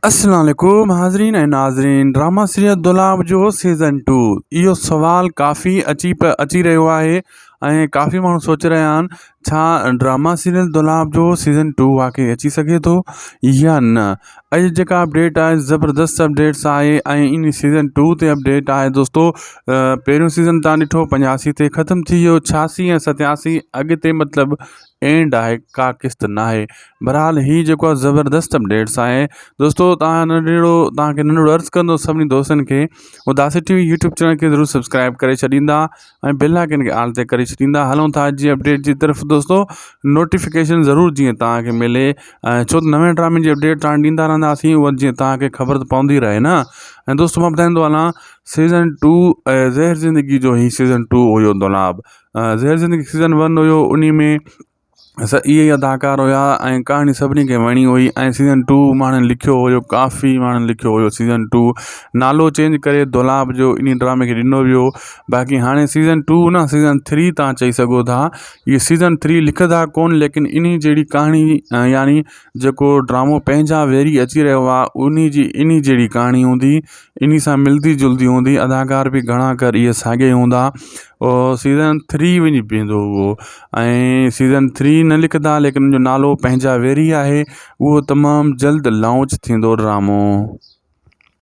अस्सलाम वालेकुम हाज़रीन ऐं नाज़रीन। ड्रामा सीरियल दुलाब जो सीज़न 2 इहो सुवाल काफ़ी अची रहियो आहे ऐं काफ़ी माण्हू सोचे रहिया आहिनि छा ड्रामा सीरियल दुलाब जो सीज़न 2 वाकई अची सघे थो या न। अॼु जेका अपडेट आहे ज़बरदस्त अपडेट्स आहे ऐं इन सीज़न 2 ते अपडेट आहे दोस्तो। पहिरियों सीज़न तव्हां ॾिठो 85 ते ख़तमु थी वियो, 86 ऐं 87 अॻिते मतिलबु एंड आहे, का क़िस्त न आहे। बहरहाल हीअ जेको आहे ज़बरदस्त अपडेट्स आहे दोस्तो। तव्हांखे नंढिड़ो अर्ज़ु कंदो सभिनी दोस्तनि खे उदासी टीवी यूट्यूब चैनल खे ज़रूरु सब्सक्राइब करे छॾींदा ऐं बेल आइकन खे ऑल ते करे छॾींदा। हलूं था अॼु जी अपडेट जी तरफ़ दोस्तो। नोटिफिकेशन ज़रूरु जीअं तव्हांखे मिले, छो त नवें ड्रामे जी अपडेट तव्हां ॾींदा रहंदासीं, उहा जीअं तव्हांखे ख़बर त पवंदी रहे न। ऐं दोस्तो मां ॿुधाईंदो हलां सीज़न 2 ज़हर ज़िंदगी जो ही सीज़न 2 हुयो दुलाब। ज़हर ज़िंदगी सीज़न 1 हुयो, उन में इहे ई अदाकार हुया ऐं कहाणी सभिनी खे वणी हुई। ऐं सीज़न 2 माण्हुनि लिखियो हुयो, काफ़ी माण्हुनि लिखियो हुयो सीज़न 2 नालो चेंज करे दुलाब जो इन ड्रामे खे ॾिनो वियो। बाक़ी हाणे सीज़न 2 न सीज़न 3 तव्हां चई सघो था। इहे सीज़न 3 लिखंदा कोन, लेकिन इन जहिड़ी कहाणी यानी जेको ड्रामो पंहिंजा वेरी अची रहियो आहे इन जहिड़ी कहाणी हूंदी, इन सां मिलंदी जुलंदी हूंदी, अदाकार बि घणा कर इहे साॻिया ई हूंदा। सीज़न 3 वञी बीहंदो उहो। ऐं सीज़न 3 न लिखंदा, लेकिन उनजो नालो पंहिंजा वेरी आहे, उहो तमामु जल्द लॉन्च थींदो ड्रामो।